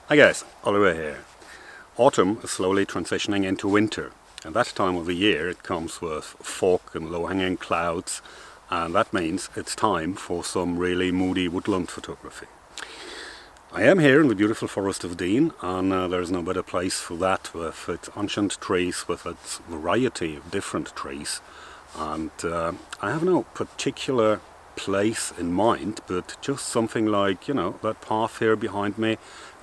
Hi guys, Oliver here. Autumn is slowly transitioning into winter, and that time of the year it comes with fog and low-hanging clouds, and that means it's time for some really moody woodland photography. I am here in the beautiful forest of Dean, and there's no better place for that, with its ancient trees, with its variety of different trees. And I have no particular place in mind, but just something like, that path here behind me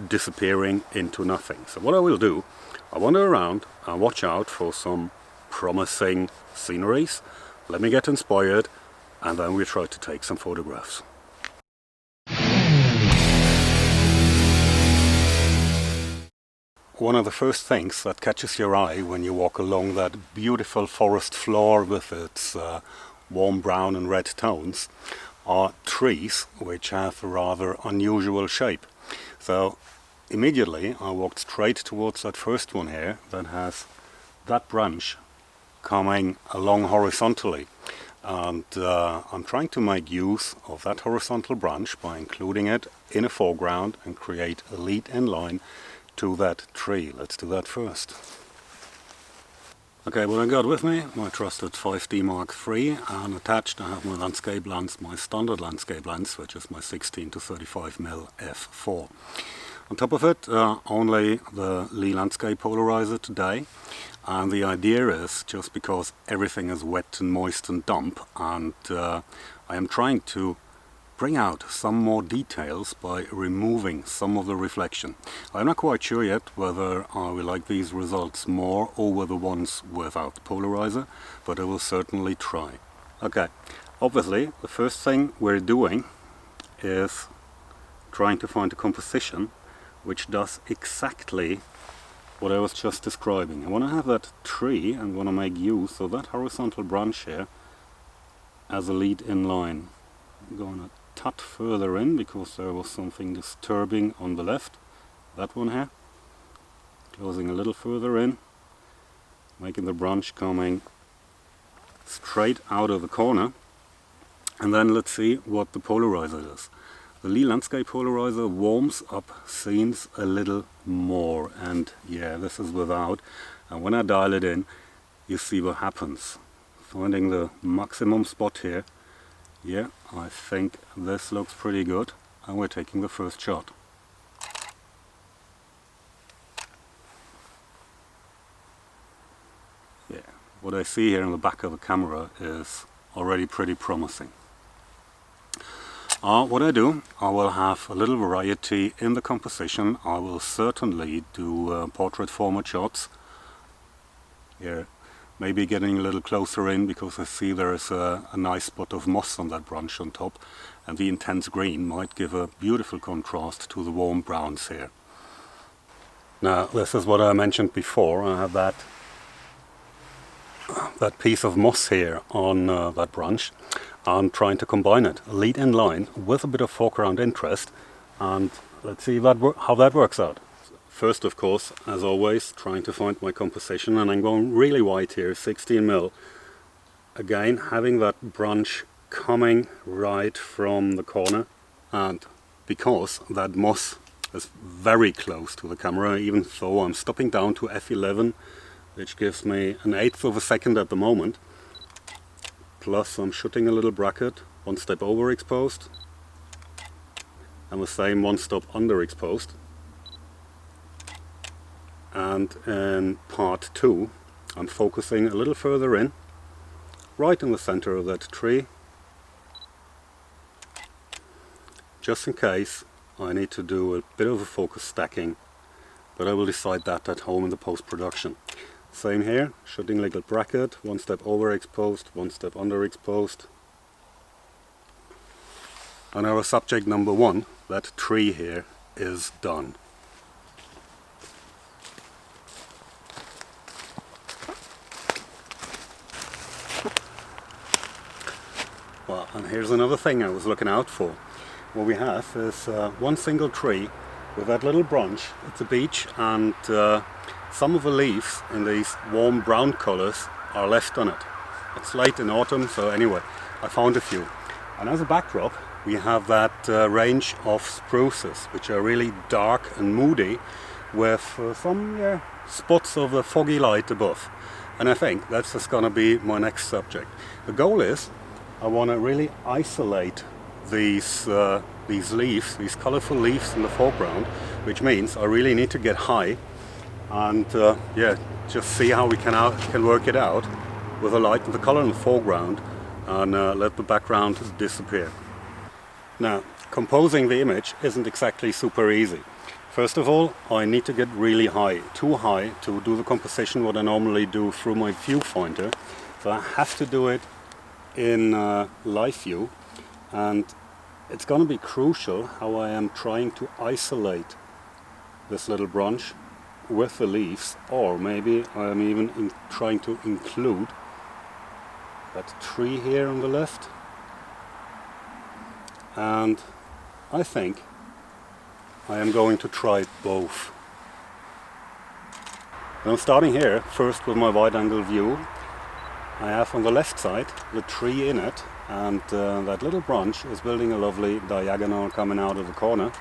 disappearing into nothing. So what I will do, I wander around and watch out for some promising sceneries, let me get inspired, and then we try to take some photographs. One of the first things that catches your eye when you walk along that beautiful forest floor with its warm brown and red tones are trees which have a rather unusual shape. So immediately I walked straight towards that first one here that has that branch coming along horizontally, and I'm trying to make use of that horizontal branch by including it in a foreground and create a lead-in line to that tree. Let's do that first. Okay, what I got with me, my trusted 5D Mark III, and attached I have my landscape lens, my standard landscape lens, which is my 16 to 35mm f4. On top of it, only the Lee landscape polarizer today, and the idea is, just because everything is wet and moist and damp, and I am trying to bring out some more details by removing some of the reflection. I'm not quite sure yet whether I will like these results more over the ones without the polarizer, but I will certainly try. Okay, obviously the first thing we're doing is trying to find a composition which does exactly what I was just describing. I want to have that tree and want to make use of that horizontal branch here as a lead-in line. I'm going to tut further in because there was something disturbing on the left. That one here. Closing a little further in, making the branch coming straight out of the corner. And then let's see what the polarizer does. The Lee landscape polarizer warms up scenes a little more, and yeah, this is without, and when I dial it in you see what happens. Finding the maximum spot here. Yeah, I think this looks pretty good, and we're taking the first shot. Yeah, what I see here in the back of the camera is already pretty promising. What I do, I will have a little variety in the composition. I will certainly do portrait format shots. Here, maybe getting a little closer in because I see there is a nice spot of moss on that branch on top, and the intense green might give a beautiful contrast to the warm browns here. Now this is what I mentioned before. I have that piece of moss here on that branch. I'm trying to combine it, a lead-in line with a bit of foreground interest, and let's see how that works out. First, of course, as always, trying to find my composition, and I'm going really wide here, 16mm. Again, having that branch coming right from the corner, and because that moss is very close to the camera, even though I'm stopping down to f11, which gives me 1/8 of a second at the moment, plus I'm shooting a little bracket, one step overexposed, and the same one step underexposed. And in part 2 I'm focusing a little further in, right in the center of that tree, just in case I need to do a bit of a focus stacking, but I will decide that at home in the post-production. Same here, shooting like a bracket, one step overexposed, one step underexposed. And our subject number 1, that tree here, is done. Well, and here's another thing I was looking out for. What we have is one single tree with that little branch. It's a beech, and some of the leaves in these warm brown colors are left on it. It's late in autumn, so anyway, I found a few. And as a backdrop, we have that range of spruces, which are really dark and moody, with some spots of the foggy light above. And I think that's just going to be my next subject. The goal is, I want to really isolate these leaves, these colorful leaves in the foreground, which means I really need to get high and just see how we can work it out with the light and the color in the foreground, and let the background disappear. Now, composing the image isn't exactly super easy. First of all, I need to get really high, too high to do the composition what I normally do through my viewfinder. So I have to do it in live view, and it's going to be crucial how I am trying to isolate this little branch with the leaves, or maybe I am even trying to include that tree here on the left. And I think I am going to try both. And I'm starting here first with my wide angle view. I have on the left side the tree in it, and that little branch is building a lovely diagonal coming out of the corner.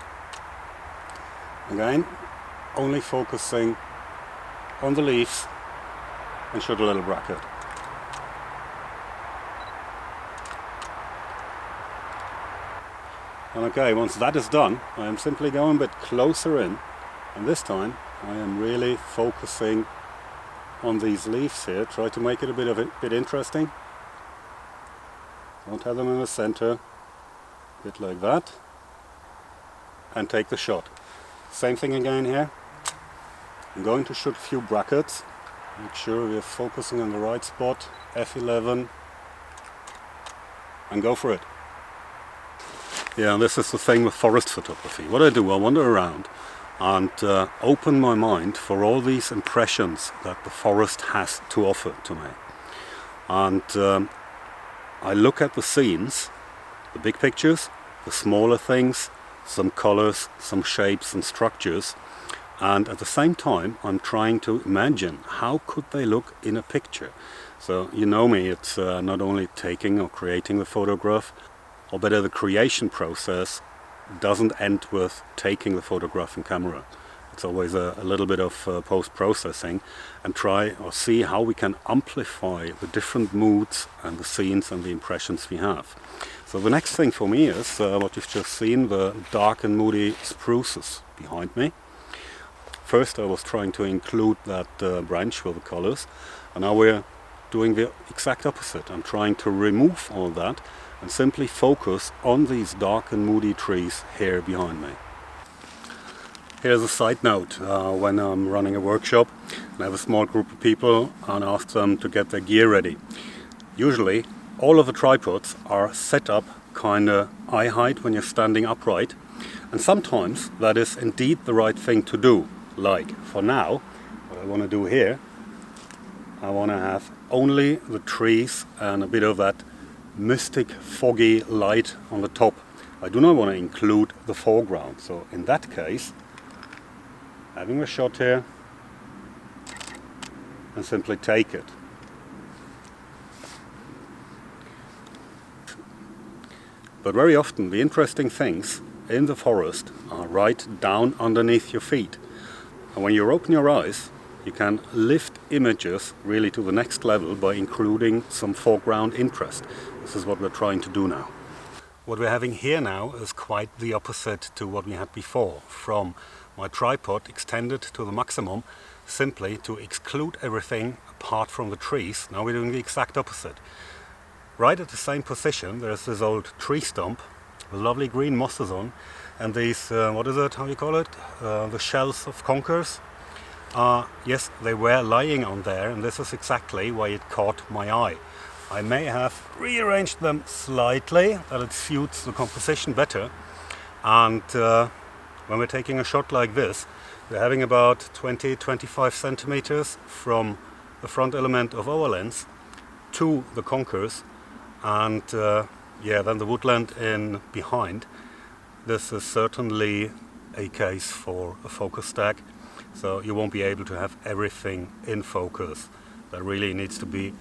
Again, only focusing on the leaves and shoot a little bracket. And okay, once that is done, I am simply going a bit closer in, and this time I am really focusing on these leaves here. Try to make it a bit interesting. Don't have them in the center, a bit like that, and take the shot. Same thing again here. I'm going to shoot a few brackets, make sure we're focusing on the right spot, F11, and go for it. Yeah, this is the thing with forest photography. What I do, I wander around and open my mind for all these impressions that the forest has to offer to me. And I look at the scenes, the big pictures, the smaller things, some colors, some shapes and structures, and at the same time I'm trying to imagine how could they look in a picture. So you know me, it's not only taking or creating the photograph, or better, the creation process doesn't end with taking the photograph in camera. It's always a little bit of post-processing, and try or see how we can amplify the different moods and the scenes and the impressions we have. So the next thing for me is what you've just seen, the dark and moody spruces behind me. First I was trying to include that branch with the colors, and now we're doing the exact opposite. I'm trying to remove all that and simply focus on these dark and moody trees here behind me. Here's a side note, when I'm running a workshop and I have a small group of people and ask them to get their gear ready. Usually all of the tripods are set up kinda eye height when you're standing upright, and sometimes that is indeed the right thing to do. Like for now, what I want to do here, I want to have only the trees and a bit of that mystic foggy light on the top. I do not want to include the foreground, so in that case having a shot here and simply take it. But very often the interesting things in the forest are right down underneath your feet, and when you open your eyes you can lift images really to the next level by including some foreground interest. This is what we're trying to do now. What we're having here now is quite the opposite to what we had before. From my tripod extended to the maximum, simply to exclude everything apart from the trees. Now we're doing the exact opposite. Right at the same position there's this old tree stump with lovely green mosses on, and these, what is it, how you call it? The shells of conkers. Yes, they were lying on there, and this is exactly why it caught my eye. I may have rearranged them slightly, that it suits the composition better, and when we're taking a shot like this, we're having about 20-25 centimeters from the front element of our lens to the conkers, and then the woodland in behind. This is certainly a case for a focus stack, so you won't be able to have everything in focus. There really needs to be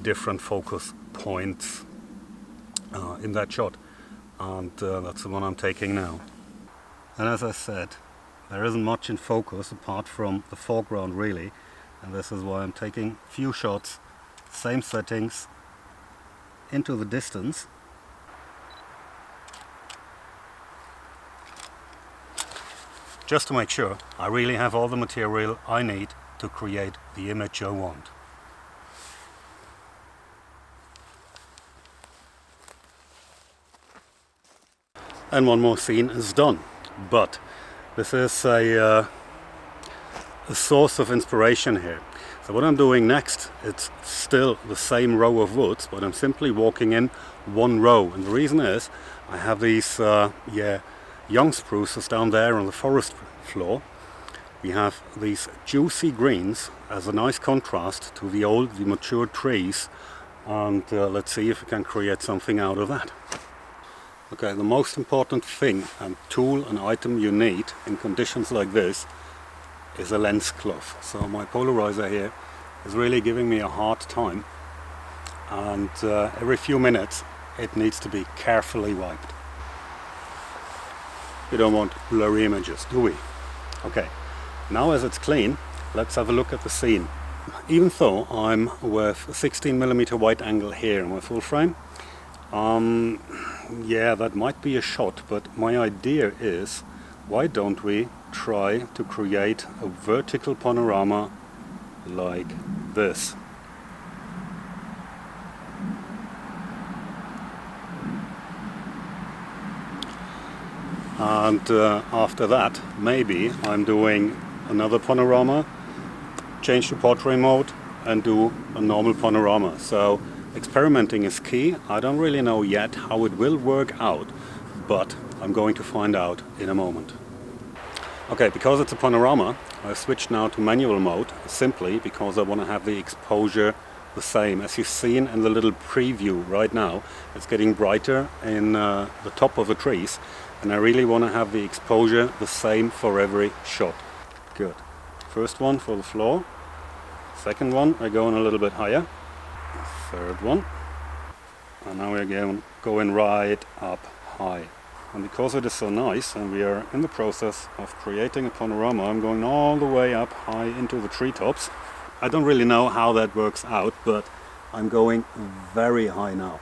different focus points in that shot. and that's the one I'm taking now. And as I said, there isn't much in focus apart from the foreground really, and this is why I'm taking few shots, same settings, into the distance. Just to make sure I really have all the material I need to create the image I want. And one more scene is done, but this is a source of inspiration here. So what I'm doing next, it's still the same row of woods, but I'm simply walking in one row, and the reason is I have these young spruces down there on the forest floor. We have these juicy greens as a nice contrast to the mature trees, and let's see if we can create something out of that. Okay, the most important thing and tool and item you need in conditions like this is a lens cloth. So my polarizer here is really giving me a hard time, and every few minutes it needs to be carefully wiped. We don't want blurry images, do we? Okay, now as it's clean, let's have a look at the scene. Even though I'm with a 16mm wide angle here in my full frame, yeah, that might be a shot, but my idea is, why don't we try to create a vertical panorama like this? And after that, maybe I'm doing another panorama, change to portrait mode and do a normal panorama. So experimenting is key. I don't really know yet how it will work out, but I'm going to find out in a moment. Okay, because it's a panorama, I've switched now to manual mode, simply because I want to have the exposure the same. As you've seen in the little preview right now, it's getting brighter in the top of the trees, and I really want to have the exposure the same for every shot. Good. First one for the floor. Second one, we're going a little bit higher. Third one. And now we're going right up high. And because it is so nice and we are in the process of creating a panorama, I'm going all the way up high into the treetops. I don't really know how that works out, but I'm going very high now.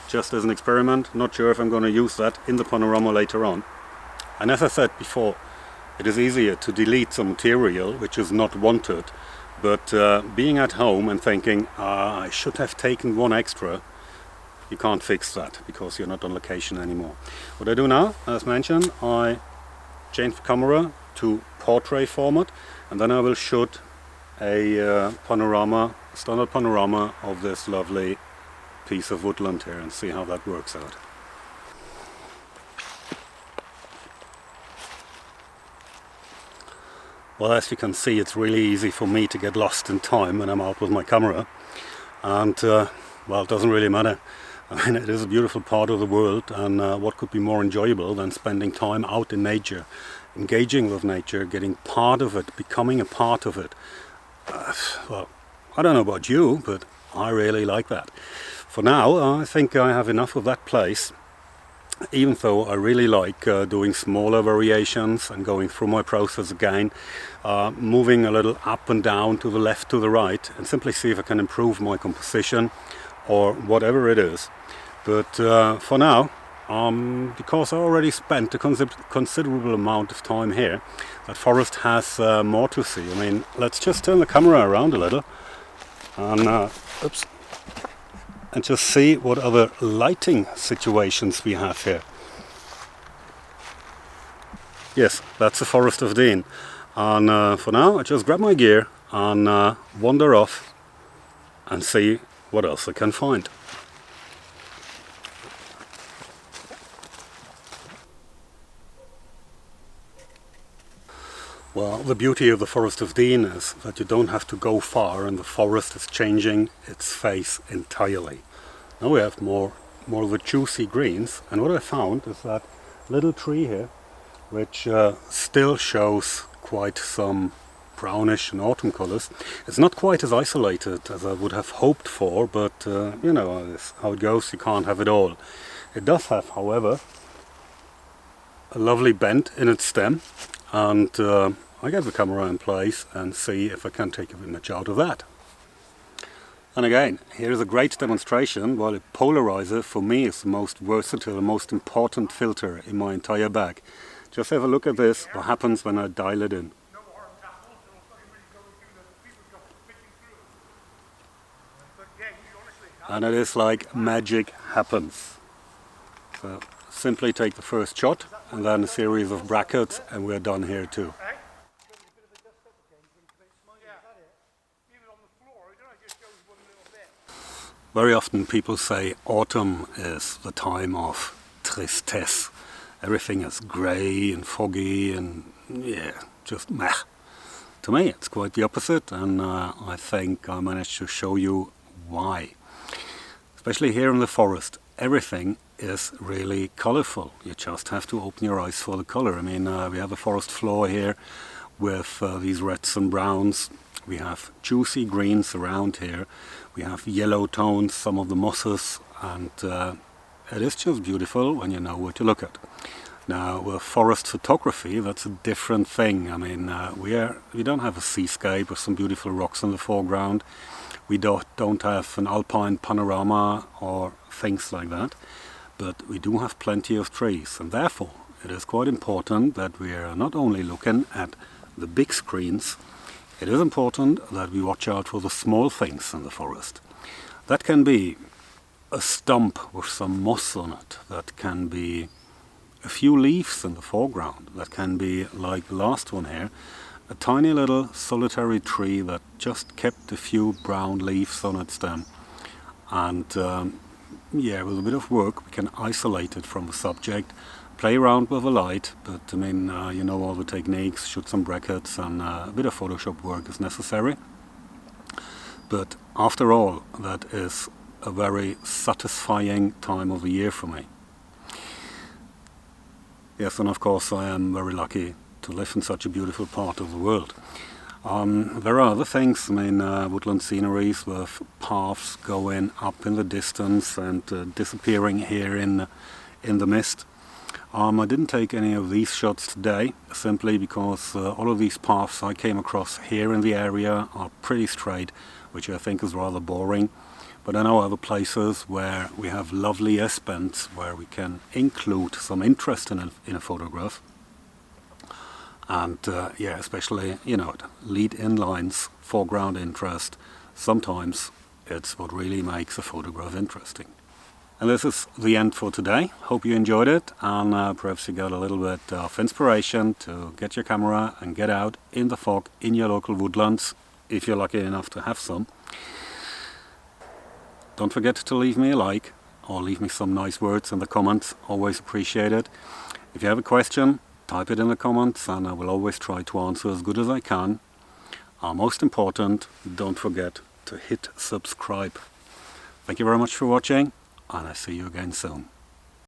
Just as an experiment, not sure if I'm going to use that in the panorama later on. And as I said before, it is easier to delete some material which is not wanted, but being at home and thinking, I should have taken one extra, you can't fix that because you're not on location anymore. What I do now, as mentioned, I change the camera to portrait format, and then I will shoot a standard panorama of this lovely piece of woodland here and see how that works out. Well, as you can see, it's really easy for me to get lost in time when I'm out with my camera, and well, it doesn't really matter. I mean, it is a beautiful part of the world, and what could be more enjoyable than spending time out in nature, engaging with nature, getting part of it, becoming a part of it. Well, I don't know about you, but I really like that. For now, I think I have enough of that place, even though I really like doing smaller variations and going through my process again, moving a little up and down, to the left, to the right, and simply see if I can improve my composition or whatever it is. But for now, because I already spent a considerable amount of time here, that forest has more to see. I mean, let's just turn the camera around a little and and just see what other lighting situations we have here. Yes, that's the Forest of Dean. And for now, I just grab my gear and wander off and see what else I can find. Well, the beauty of the Forest of Dean is that you don't have to go far and the forest is changing its face entirely. Now we have more of the juicy greens, and what I found is that little tree here, which still shows quite some brownish and autumn colors. It's not quite as isolated as I would have hoped for, but you know how it goes, you can't have it all. It does have, however, a lovely bend in its stem, and I get the camera in place and see if I can take an image out of that. And again, here's a great demonstration. While a polarizer for me is the most versatile, most important filter in my entire bag. Just have a look at this, what happens when I dial it in. And it is like magic happens. So simply take the first shot and then a series of brackets and we're done here too. Very often people say autumn is the time of tristesse. Everything is grey and foggy and yeah, just meh. To me it's quite the opposite, and I think I managed to show you why. Especially here in the forest, everything is really colourful. You just have to open your eyes for the colour. I mean, we have a forest floor here with these reds and browns. We have juicy greens around here. We have yellow tones, some of the mosses, and it is just beautiful when you know what to look at. Now, with forest photography, that's a different thing. I mean, we don't have a seascape with some beautiful rocks in the foreground. We don't have an alpine panorama or things like that, but we do have plenty of trees, and therefore it is quite important that we are not only looking at the big screens. It is important that we watch out for the small things in the forest. That can be a stump with some moss on it. That can be a few leaves in the foreground. That can be, like the last one here, a tiny little solitary tree that just kept a few brown leaves on its stem. And yeah, with a bit of work we can isolate it from the subject, play around with the light, but I mean, you know all the techniques, shoot some brackets, and a bit of Photoshop work is necessary. But after all, that is a very satisfying time of the year for me. Yes, and of course I am very lucky to live in such a beautiful part of the world. There are other things, I mean, woodland sceneries with paths going up in the distance and disappearing here in the mist. I didn't take any of these shots today, simply because all of these paths I came across here in the area are pretty straight, which I think is rather boring. But I know other places where we have lovely S-bends where we can include some interest in a photograph. And yeah, especially, you know, lead-in lines, foreground interest, sometimes it's what really makes a photograph interesting. And this is the end for today. Hope you enjoyed it, and perhaps you got a little bit of inspiration to get your camera and get out in the fog in your local woodlands, if you're lucky enough to have some. Don't forget to leave me a like, or leave me some nice words in the comments, always appreciate it. If you have a question, type it in the comments and I will always try to answer as good as I can. Most important, don't forget to hit subscribe. Thank you very much for watching, and I see you again soon.